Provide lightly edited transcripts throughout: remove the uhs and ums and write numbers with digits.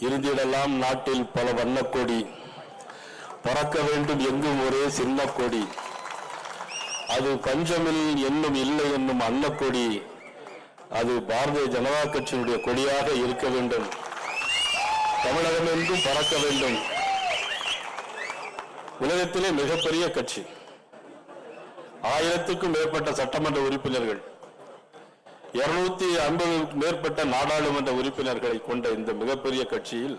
இருந்திடலாம் நாட்டில் பல வண்ணக்கொடி, பறக்க வேண்டும் எங்கும் ஒரே சின்ன கொடி, அது பஞ்சமில் என்னும் இல்லை என்னும் அன்னக்கொடி, அது பாரதிய ஜனதா கட்சியினுடைய கொடியாக இருக்க வேண்டும். தமிழகம் எங்கும் பறக்க வேண்டும். உலகத்திலே மிகப்பெரிய கட்சி, 1000க்கும் மேற்பட்ட சட்டமன்ற உறுப்பினர்கள், 250 மேற்பட்ட நாடாளுமன்ற உறுப்பினர்களை கொண்ட இந்த மிகப்பெரிய கட்சியில்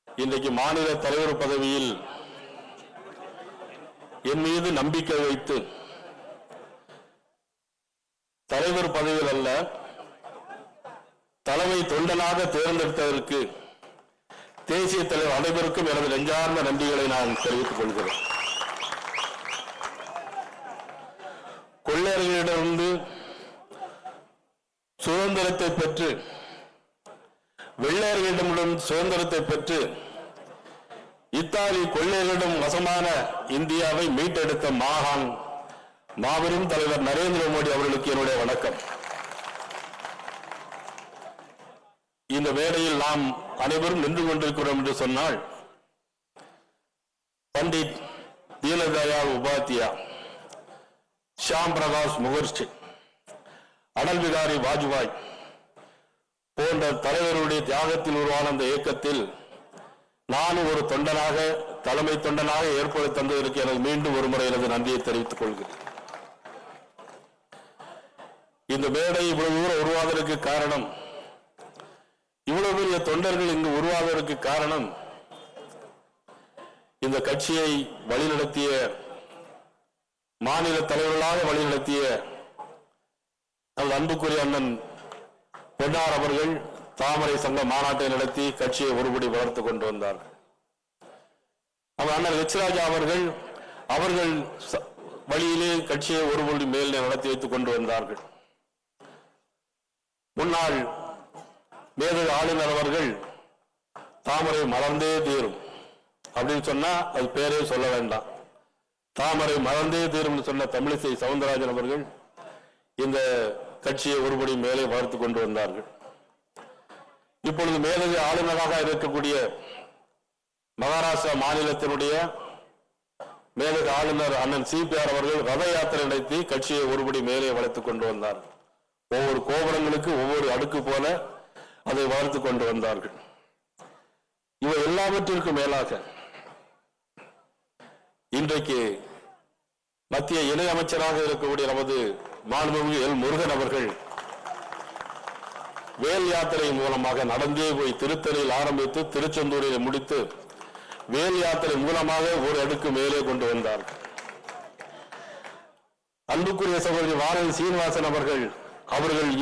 இன்றைக்கு மாநில தலைவர் பதவியில் என் மீது நம்பிக்கை வைத்து தலைவர் பதவியில் அல்ல தலைமை தொண்டனாக தேர்ந்தெடுத்ததற்கு தேசிய தலைவர் அனைவருக்கும் எனது நெஞ்சார்ந்த நன்றிகளை நான் தெரிவித்துக் கொள்கிறேன். கொள்ளையர்களிடமிருந்து சுதந்திரத்தை பெற்று, வெள்ளையர்களிடமிருந்து சுதந்திரத்தை பெற்று இத்தாலி கொள்ளையர்களிடம் வசமான இந்தியாவை மீட்டெடுத்த மாகான் மாபெரும் தலைவர் நரேந்திர மோடி அவர்களுக்கு என்னுடைய வணக்கம். இந்த வேளையில் நாம் அனைவரும் நின்று கொண்டிருக்கிறோம் என்று சொன்னால், பண்டிட் தீனதயாள் உபாத்யா, ஷியாம் பிரகாஷ் முகர்ஜி, அடல் பிகாரி வாஜ்பாய் போன்ற தலைவருடைய தியாகத்தில் உருவான அந்த இயக்கத்தில் நானும் ஒரு தொண்டனாக, தலைமை தொண்டனாக ஏற்படுத்தி தந்ததற்கு எனக்கு மீண்டும் ஒருமுறை எனது நன்றியை தெரிவித்துக் கொள்கிறேன். இந்த மேடை இவ்வளவு தூரம் உருவாவதற்கு காரணம், இவ்வளவு பெரிய தொண்டர்கள் இங்கு உருவாவதற்கு காரணம், இந்த கட்சியை வழிநடத்திய, மாநில தலைவர்களாக வழிநடத்திய நமது அன்புக்குரிய அண்ணன் பொன்னார் அவர்கள் தாமரை சங்க மாநாட்டை நடத்தி கட்சியை ஒருபடி வளர்த்துக் கொண்டு வந்தார்கள். நம்ம அண்ணன் ஹெச்ராஜா அவர்கள் வழியிலே கட்சியை ஒருபடி மேல் நடத்தி வைத்துக் கொண்டு வந்தார்கள். முன்னாள் மேதகு ஆளுநர் அவர்கள் தாமரை மலர்ந்தே தீரும் அப்படின்னு சொன்னா அது பேரே சொல்ல வேண்டாம், தாமரை மலர்ந்தே தீரும் சொன்ன தமிழிசை சவுந்தரராஜன் அவர்கள் இந்த கட்சியை ஒருபடி மேலே வளர்த்துக் கொண்டு வந்தார்கள். இப்பொழுது மேதகு ஆளுநராக இருக்கக்கூடிய மகாராஷ்டிரா மாநிலத்தினுடைய மேதகு ஆளுநர் அண்ணன் சிபிஆர் அவர்கள் ரத யாத்திரை நடத்தி கட்சியை ஒருபடி மேலே வளர்த்துக் கொண்டு வந்தார்கள். ஒவ்வொரு கோபுரங்களுக்கு ஒவ்வொரு அடுக்கு போல அதை வளர்த்துக் கொண்டு வந்தார்கள். இவை எல்லாவற்றிற்கும் மேலாக இன்றைக்கு மத்திய இணை அமைச்சராக இருக்கக்கூடிய நமது மாண்புமிகு எல் முருகன் அவர்கள் வேல் யாத்திரை மூலமாக நடந்தே போய் திருத்தணியில் ஆரம்பித்து திருச்செந்தூரில் முடித்து வேல் யாத்திரை மூலமாக ஒரு அடுக்கு மேலே கொண்டு வந்தார்கள். அன்புக்குரிய சகோதரி வானதி சீனிவாசன் அவர்கள்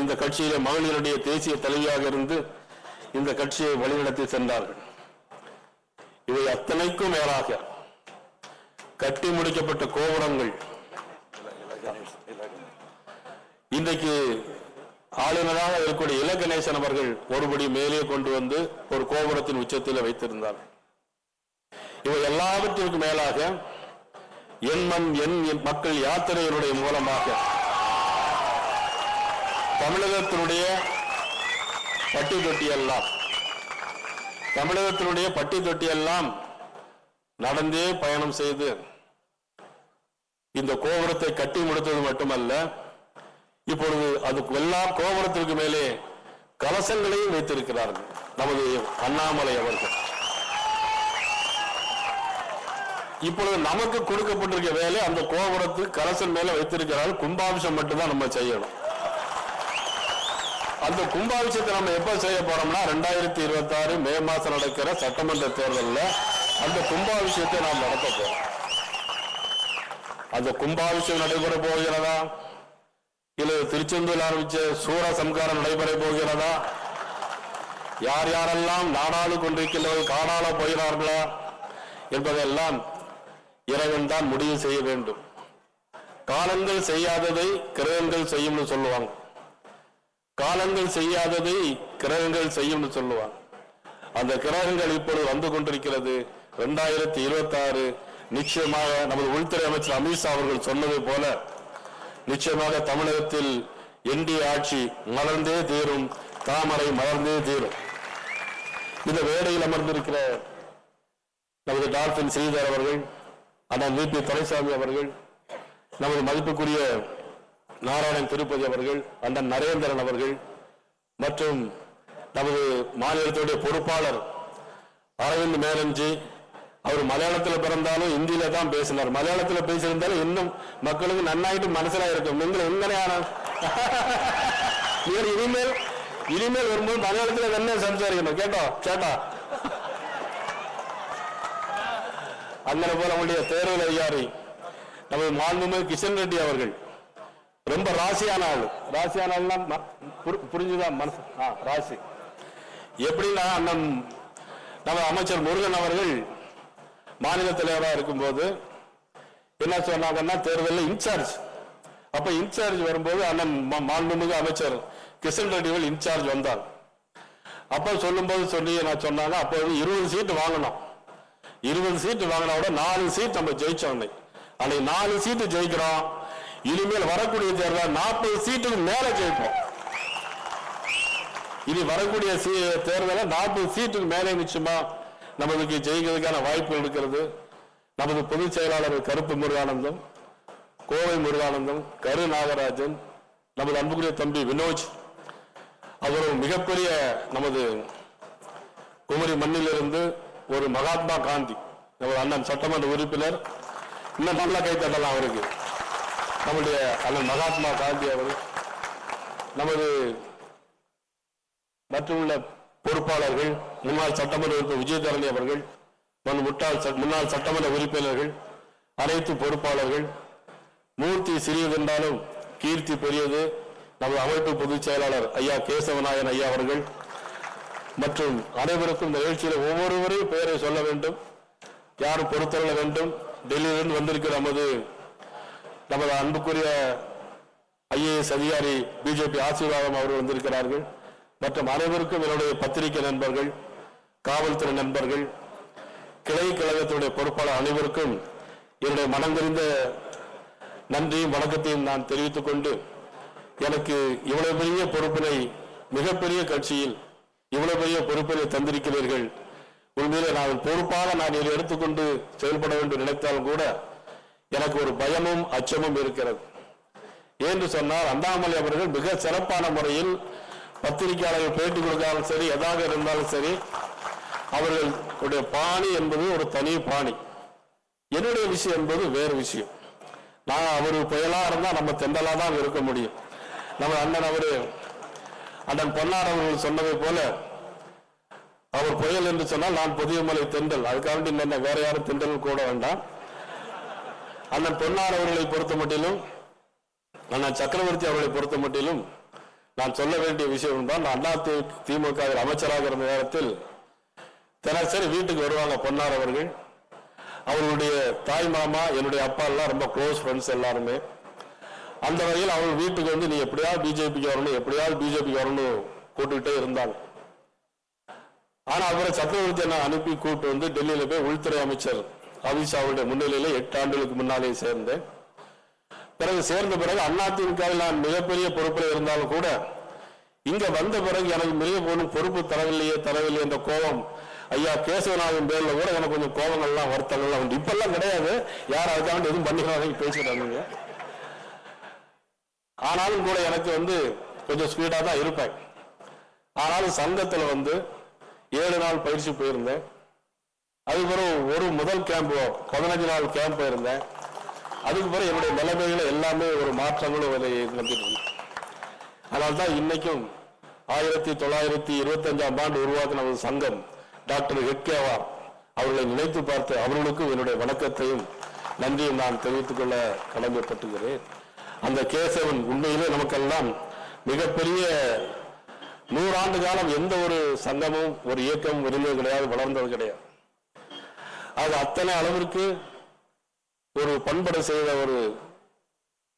இந்த கட்சியிலே மகளிருடைய தேசிய தலைவியாக இருந்து இந்த கட்சியை வழிநடத்தி சென்றார்கள். இவை அத்தனைக்கும் மேலாக கட்டி முடிக்கப்பட்ட கோபுரங்கள் இன்றைக்கு ஆளுநராக இருக்கக்கூடிய இல கணேசன் அவர்கள் ஒருபடி மேலே கொண்டு வந்து ஒரு கோபுரத்தின் உச்சத்தில் வைத்திருந்தார். இவை எல்லாவற்றிற்கும் மேலாக என் மண் என் மக்கள் யாத்திரையினுடைய மூலமாக தமிழகத்தினுடைய பட்டி தொட்டி எல்லாம் நடந்தே பயணம் செய்து இந்த கோபுரத்தை கட்டி முடித்தது மட்டுமல்ல, இப்பொழுது அதுக்கு எல்லா கோபுரத்திற்கு மேலே கலசங்களையும் வைத்திருக்கிறார்கள் நமது அண்ணாமலை அவர்கள். இப்பொழுது நமக்கு கொடுக்கப்பட்டிருக்க வேலை அந்த கோபுரத்துக்கு கலசம் மேல வைத்திருக்கிறார்கள். கும்பாபிஷம் மட்டும்தான் நம்ம செய்யணும். அந்த கும்பாபிஷத்தை நம்ம எப்ப செய்ய போறோம்னா 2026 மே மாசம் நடக்கிற சட்டமன்ற தேர்தலில் அந்த கும்பாபிஷத்தை நாம் நடத்த போறோம். அந்த கும்பாபிஷேகம் நடைபெற போகிறதா, இல்ல திருச்செந்தூரில் ஆரம்பிச்ச சூர சம்காரம் நடைபெற போகிறதா, யார் யாரெல்லாம் நாடாளு கொண்டிருக்கின்றவர்கள் காணால போகிறார்களா என்பதெல்லாம் இறைவன் தான் முடிவு செய்ய வேண்டும். காலங்கள் செய்யாததை கிரகங்கள் செய்யும் சொல்லுவாங்க, காலங்கள் செய்யாததை கிரகங்கள் செய்யும் சொல்லுவாங்க. அந்த கிரகங்கள் இப்பொழுது வந்து கொண்டிருக்கிறது. 2026 நிச்சயமாக நமது உள்துறை அமைச்சர் அமித்ஷா அவர்கள் சொன்னது போல நிச்சயமாக தமிழகத்தில் என்டிஏ ஆட்சி மலர்ந்தே தீரும், தாமரை மலர்ந்தே தீரும். இந்த வேடையில் அமர்ந்திருக்கிற நமது டால்பின் ஸ்ரீதர் அவர்கள், அண்ணன் வி.பி. துரைசாமி அவர்கள், நமது மதிப்புக்குரிய நாராயணன் திருப்பதி அவர்கள், அண்ணன் நரேந்திரன் அவர்கள் மற்றும் நமது மாநிலத்துடைய பொறுப்பாளர் அரவிந்த் மேனன்ஜி. அவர் மலையாளத்தில் பிறந்தாலும் இந்தியில தான் பேசினார். மலையாளத்தில் பேசியிருந்தாலும் இன்னும் மக்களுக்கு நன்னாயிட்டு மனசிலா இருக்கும். நீங்கள் எங்கனையான இனிமேல் வரும்போது மலையாளத்தில் என்ன சம்சாரிக்கணும் கேட்டா அங்கே போல நம்முடைய தேர்தல் அதிகாரி நமது மாண்புமிகு கிஷன் ரெட்டி அவர்கள் ரொம்ப ராசியான ஆள். புரிஞ்சுதான் மனசு ராசி. எப்படின்னா அண்ணன் நம்ம அமைச்சர் முருகன் அவர்கள் மாநில தலைவராக இருக்கும்போது என்ன சொன்னாங்கன்னா தேர்தலில் இன்சார்ஜ். அப்ப இன்சார்ஜ் வரும்போது அண்ணன் மாண்புமிகு அமைச்சர் கிஷன் ரெட்டிகள் இன்சார்ஜ் வந்தார். அப்ப சொல்லும்போது சொன்னாங்க அப்போது 20 சீட்டு வாங்கணும். 20 சீட்டு வாங்கினா கூட 4 சீட் நம்ம ஜெயிச்சோம். அன்னைக்கு 4 சீட்டு ஜெயிக்கிறோம். இனிமேல் வரக்கூடிய தேர்தல் 40 சீட்டுக்கு மேல ஜெயிப்போம். இனி வரக்கூடிய தேர்தல 40 சீட்டுக்கு மேலே நிச்சயமா நமக்கு ஜெயிக்கிறதுக்கான வாய்ப்புகள் இருக்கிறது. நமது பொதுச் செயலாளர் கருப்பு முருகானந்தம், கோவை முருகானந்தம், கரு நாகராஜன், நமது அன்புக்குரிய தம்பி வினோஜ், அவரும் மிகப்பெரிய நமது குமரி மண்ணிலிருந்து ஒரு மகாத்மா காந்தி நமது அண்ணன் சட்டமன்ற உறுப்பினர். இன்னும் நல்லா கைத்தட்டலாம் அவருக்கு. நம்முடைய அண்ணன் மகாத்மா காந்தி அவர்கள், நமது மற்றுள்ள பொறுப்பாளர்கள், முன்னாள் சட்டமன்ற உறுப்பினர் விஜயதரணி அவர்கள், முன்னாள் சட்டமன்ற உறுப்பினர்கள், அனைத்து பொறுப்பாளர்கள், மூர்த்தி சிறியதென்றாலும் கீர்த்தி பெரியது நமது அமைப்பு பொதுச் செயலாளர் ஐயா கேசவநாயன் ஐயா அவர்கள் மற்றும் அனைவருக்கும் இந்த நிகழ்ச்சியில் ஒவ்வொருவரையும் பெயரை சொல்ல வேண்டும், யாரும் பொறுத்தள்ள வேண்டும். டெல்லியிலிருந்து வந்திருக்கிற நமது அன்புக்குரிய ஐஏஎஸ் அதிகாரி பிஜேபி ஆசீர்வாதம் அவர்கள் வந்திருக்கிறார்கள். மற்றும் அனைவருக்கும் என்னுடைய பத்திரிகை நண்பர்கள், காவல்துறை நண்பர்கள், கிளை கழகத்தினுடைய பொறுப்பாளர் அனைவருக்கும் என்னுடைய மனங்கறிந்த நன்றியும் வணக்கத்தையும் நான் தெரிவித்துக் கொண்டு, எனக்கு இவ்வளவு பெரிய பொறுப்பினை, மிகப்பெரிய கட்சியில் இவ்வளவு பெரிய பொறுப்பினை தந்திருக்கிறீர்கள். உண்மையிலே நான் பொறுப்பாக நான் இதை எடுத்துக்கொண்டு செயல்பட வேண்டும் நினைத்தாலும் கூட எனக்கு ஒரு பயமும் அச்சமும் இருக்கிறது. என்று சொன்னால் அண்ணாமலை அவர்கள் மிக சிறப்பான முறையில் பத்திரிகையாளர்கள் பேட்டி கொடுத்தாலும் சரி, எதாக இருந்தாலும் சரி, அவர்களுடைய பாணி என்பது ஒரு தனி பாணி. என்னுடைய விஷயம் என்பது வேறு விஷயம். நான் அவரு புயலா இருந்தா நம்ம தெண்டலா தான் இருக்க முடியும். நம்ம அண்ணன் பொன்னார் அவர்கள் சொன்னதை போல அவர் புயல் என்று சொன்னால் நான் புதியமலை தெண்டல். அதுக்காக என்ன வேற யாரும் தெண்டல் கூட வேண்டாம். அண்ணன் பொன்னார் அவர்களை பொறுத்த மட்டிலும், அண்ணன் சக்கரவர்த்தி அவர்களை பொறுத்த மட்டிலும் நான் சொல்ல வேண்டிய விஷயம் என்றால், அண்ணா திமுக அமைச்சராக இருந்த நேரத்தில் தினசரி வீட்டுக்கு வருவாங்க பொன்னார் அவர்கள். அவர்களுடைய தாய் மாமா, என்னுடைய அப்பா எல்லாம் ரொம்ப க்ளோஸ் ஃப்ரெண்ட்ஸ் எல்லாருமே. அந்த வகையில் அவங்க வீட்டுக்கு வந்து நீ எப்படியாவது பிஜேபிக்கு வரணும் கூட்டுக்கிட்டே இருந்தாங்க. ஆனா அவரை சக்கரவர்த்தி என்ன அனுப்பி கூட்டு வந்து டெல்லியில போய் உள்துறை அமைச்சர் அமித்ஷாவுடைய முன்னிலையில 8 ஆண்டுகளுக்கு முன்னாலே சேர்ந்தேன். சேர்ந்த பிறகு அதிமுகவில் நான் மிகப்பெரிய பொறுப்பில் இருந்தாலும் கூட இங்க வந்த பிறகு எனக்கு மிக பொறுப்பு தரவில்லையே என்ற கோபம் ஐயா கேசவநாதன் பேர்ல கூட எனக்கு கொஞ்சம் கோபங்கள்லாம் வருத்தங்கள்லாம் உண்டு. இப்பெல்லாம் கிடையாது, யார் அதுக்காக எதுவும் பண்ணிக்கிறாங்க பேசிட்டாங்க. ஆனாலும் கூட எனக்கு வந்து கொஞ்சம் ஸ்பீடா தான் இருப்பேன். ஆனாலும் சங்கத்துல 7 நாள் பயிற்சி போயிருந்தேன். அதுக்கப்புறம் ஒரு முதல் கேம்ப் 15 நாள் கேம்ப் போயிருந்தேன். அதுக்கு பிறகு என்னுடைய நிலைமைகளை எல்லாமே ஒரு மாற்றங்களும் அதனால்தான் இன்னைக்கும் 1925ஆம் ஆண்டு உருவாக்கின ஒரு சங்கம் டாக்டர் ஹெட்கேவா அவர்களை நினைத்து பார்த்து அவர்களுக்கும் என்னுடைய வணக்கத்தையும் நன்றியும் நான் தெரிவித்துக் கொள்ள கடமைப்பட்டுகிறேன். அந்த கேசவன் உண்மையிலே நமக்கெல்லாம் மிகப்பெரிய 100 ஆண்டு காலம் எந்த ஒரு சங்கமும் ஒரு இயக்கமும் இருந்தது கிடையாது, வளர்ந்தது கிடையாது. அது அத்தனை அளவிற்கு ஒரு பண்படை செய்த ஒரு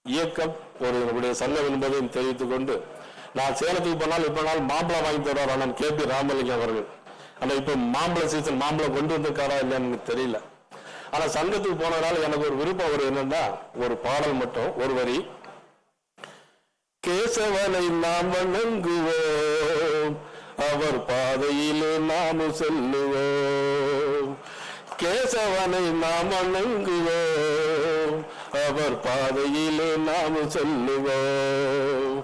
இயக்கம் ஒரு நம்முடைய சங்கம் என்பதையும் தெரிவித்துக் கொண்டு, நான் சேலத்துக்கு போனால் இப்ப மாம்பழம் வாங்கி தருவார் அண்ணன் KP ராமலிங்கம் அவர்கள். ஆனா இப்ப மாம்பழ சீசன் மாம்பழம் கொண்டு வந்திருக்காரா இல்லைன்னு எனக்கு தெரியல. ஆனா சங்கத்துக்கு போனதால எனக்கு ஒரு விருப்பம் ஒரு என்னன்னா, ஒரு பாடல் மட்டும் ஒரு வரி. கேசவனை நாம் வணங்குவோம், அவர் பாதையிலே நாம் செல்லுவோம். கேசவனை நாம் வணங்குவோம், அவர் பாதையிலே நாம் செல்லுவோம்.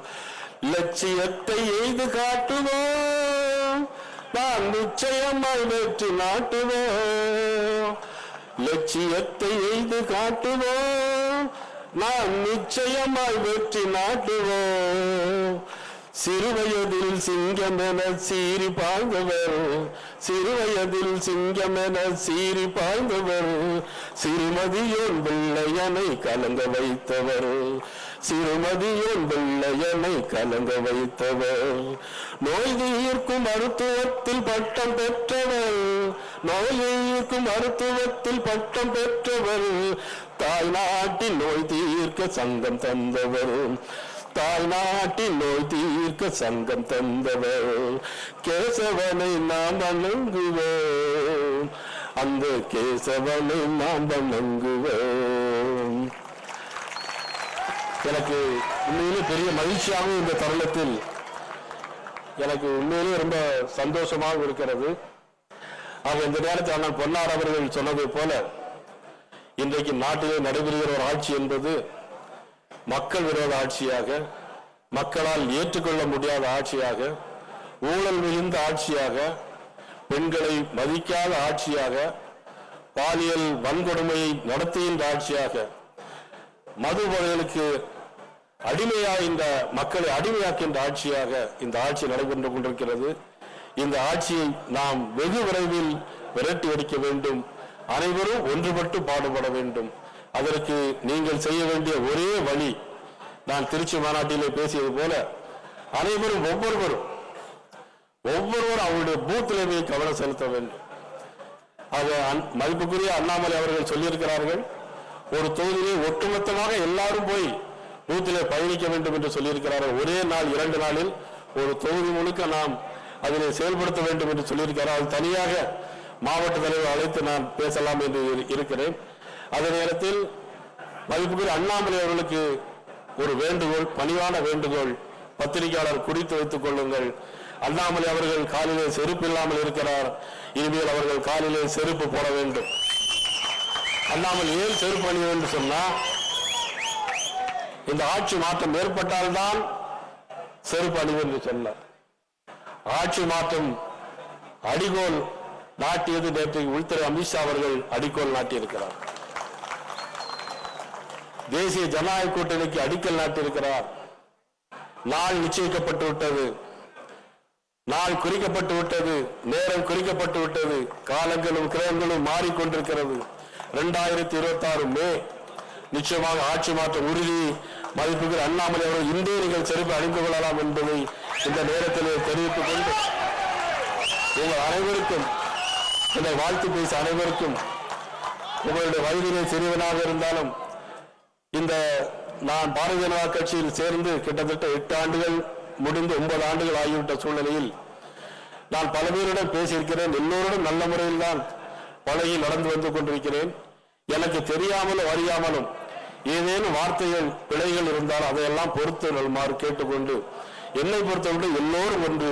லட்சியத்தை எய்து காட்டுவோம், நாம் நிச்சயமாய் வெற்றி நாட்டுவோம். லட்சியத்தை எய்து காட்டுவோம், நாம் நிச்சயமாய் வெற்றி நாட்டுவோம். சிறுவயதில் சிங்கம் என சீறி பாய்ந்தவர், சிறுவயதில் சிங்கம் என சீறி பாய்ந்தவர், சிறுமதியோன் பிள்ளையனை கலங்க வைத்தவர், சிறுமதியோன் பிள்ளையனை கலங்க வைத்தவர். நோய் தீர்க்கும் மருத்துவத்தில் பட்டம் பெற்றவர், நோய் தீர்க்கும் மருத்துவத்தில் பட்டம் பெற்றவர், தாய் நாட்டில் நோய் தீர்க்க சங்கம் தந்தவர், தாய் நாட்டில் நோய் தீர்க்க சங்கம் தந்தவர். கேசவனை நாம் வணங்குவோம், அந்த கேசவனை நாம் வணங்குவோம். எனக்கு உண்மையிலே பெரிய மகிழ்ச்சியாகவும் இந்த தருணத்தில் எனக்கு உண்மையிலே ரொம்ப சந்தோஷமாக இருக்கிறது. ஆக இந்த நேரத்தில் அண்ணன் பொன்னார் அவர்கள் சொன்னதை போல இன்றைக்கு நாட்டிலே நடைபெறுகிற ஒரு ஆட்சி என்பது மக்கள் விரோத ஆட்சியாக, மக்களால் ஏற்றுக்கொள்ள முடியாத ஆட்சியாக, ஊழல் மிகுந்த ஆட்சியாக, பெண்களை மதிக்காத ஆட்சியாக, பாலியல் வன்கொடுமையை நடத்துகின்ற ஆட்சியாக, மது வகைகளுக்கு அடிமையாக இந்த மக்களை அடிமையாக்கின்ற ஆட்சியாக இந்த ஆட்சி நடைபெற்று கொண்டிருக்கிறது. இந்த ஆட்சியை நாம் வெகு விரைவில் விரட்டி அடிக்க வேண்டும். அனைவரும் ஒன்றுபட்டு பாடுபட வேண்டும். அதற்கு நீங்கள் செய்ய வேண்டிய ஒரே வழி, நான் திருச்சி மாநாட்டிலே பேசியது போல அனைவரும் ஒவ்வொருவரும் அவருடைய பூத்திலே போய் கவனம் செலுத்த வேண்டும். ஆக மதிப்புக்குரிய அண்ணாமலை அவர்கள் சொல்லியிருக்கிறார்கள், ஒரு தொகுதியிலே ஒட்டுமொத்தமாக எல்லாரும் போய் பூத்திலே பயணிக்க வேண்டும் என்று சொல்லியிருக்கிறார்கள். ஒரே நாள் 2 நாளில் ஒரு தொகுதி முழுக்க நாம் அதிலே செயல்படுத்த வேண்டும் என்று சொல்லியிருக்கிறார். அது தனியாக மாவட்ட தலைவர் அழைத்து நான் பேசலாம் என்று இருக்கிறேன். அதே நேரத்தில் மதிப்புக்குரிய அண்ணாமலை அவர்களுக்கு ஒரு வேண்டுகோள், பணிவான வேண்டுகோள், பத்திரிகையாளர் குறித்து வைத்துக் கொள்ளுங்கள். அண்ணாமலை அவர்கள் காலிலே செருப்பு இல்லாமல் இருக்கிறார், இனிமேல் அவர்கள் காலிலே செருப்பு போட வேண்டும். அண்ணாமலை ஏன் செருப்பு அணிய வேண்டும் சொன்னா, இந்த ஆட்சி மாற்றம் ஏற்பட்டால்தான் செருப்பு அணிவு என்று சொன்ன ஆட்சி மாற்றம் அடிகோல் நாட்டியது நேற்று உள்துறை அமித்ஷா அவர்கள் அடிக்கோல் நாட்டியிருக்கிறார். தேசிய ஜனநாயக கூட்டணிக்கு அடிக்கல் நாட்டியிருக்கிறார். நாள் நிச்சயிக்கப்பட்டு விட்டது, நாள் குறிக்கப்பட்டு விட்டது, நேரம் குறிக்கப்பட்டு விட்டது, காலங்களும் கிரகங்களும் மாறிக்கொண்டிருக்கிறது. 2026 மே நிச்சயமாக ஆட்சி மாற்றம் உறுதி. மதிப்புகள் அண்ணாமலை அவர்கள் இன்றே நீங்கள் செருப்பு அணிந்து கொள்ளலாம் என்பதை இந்த நேரத்திலே தெரிவித்துக் கொண்டு உங்கள் அனைவருக்கும், என்னை வாழ்த்து பேச அனைவருக்கும், உங்களுடைய வயதிலே சிறியவனாக இருந்தாலும் இந்த நான் பாரதிய ஜனதா கட்சியில் சேர்ந்து கிட்டத்தட்ட 8 ஆண்டுகள் முடிந்து 9 ஆண்டுகள் ஆகிவிட்ட சூழ்நிலையில் நான் பல பேருடன் பேசியிருக்கிறேன். எல்லோருடன் நல்ல முறையில் தான் பழகி நடந்து வந்து கொண்டிருக்கிறேன். எனக்கு தெரியாமலும் அறியாமலும் ஏதேனும் வார்த்தைகள் பிழைகள் இருந்தால் அதையெல்லாம் பொறுத்து நல்மாறு கேட்டுக்கொண்டு, என்னை பொறுத்தவரை எல்லோரும் ஒன்று,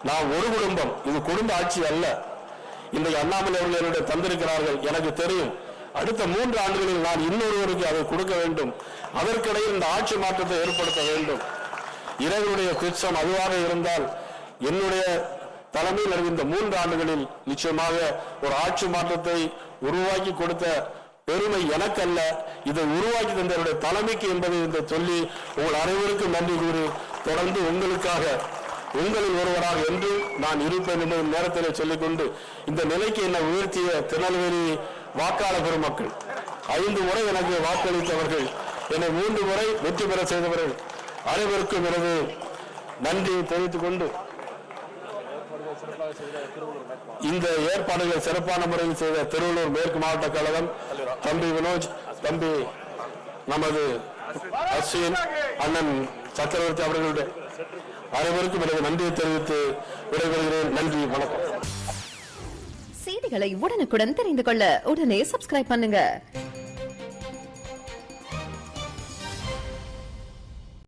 நான் ஒரு குடும்பம், இது குடும்ப ஆட்சி அல்ல. இன்றைக்கு அண்ணாமலை அவர்கள் என்னுடைய தந்திருக்கிறார்கள். எனக்கு தெரியும் அடுத்த 3 ஆண்டுகளில் நான் இன்னொருவருக்கு அதை கொடுக்க வேண்டும். அதற்கிடையில் இந்த ஆட்சி மாற்றத்தை ஏற்படுத்த வேண்டும். இறைவனுடைய திட்டம் அதுவாக இருந்தால் என்னுடைய தலைமையில் நடந்த 3 ஆண்டுகளில் நிச்சயமாக ஒரு ஆட்சி மாற்றத்தை உருவாக்கி கொடுத்த பெருமை எனக்கல்ல, இதை உருவாக்கி தந்தவருடைய தலைமைக்கு என்பதை என்று சொல்லி உங்கள் அனைவருக்கும் நன்றி கூறி தொடர்ந்து உங்களுக்காக உங்களில் ஒருவராக என்று நான் இருப்பேன் என்பதை நேரத்தில் சொல்லிக்கொண்டு, இந்த நிலைக்கு என்னை உயர்த்திய திருநெல்வேலி வாக்காளர் பெருமக்கள், 5 முறை எனக்கு வாக்களித்தவர்கள், என்னை 3 முறை வெற்றி பெற செய்தவர்கள் அனைவருக்கும் எனது நன்றியை தெரிவித்துக் கொண்டு, இந்த ஏற்பாடுகளை சிறப்பான முறையில் செய்த திருவள்ளூர் மேற்கு மாவட்ட கழகம் தம்பி வினோஜ், தம்பி நமது அஸ்வின், அண்ணன் சக்கரவர்த்தி அவர்களுடைய அனைவருக்கும் எனது நன்றியை தெரிவித்து விடைபெறுகிறேன். நன்றி, வணக்கம். செய்திகளை உடனுக்குடன் தெரிந்து கொள்ள உடனே சப்ஸ்கிரைப் பண்ணுங்க.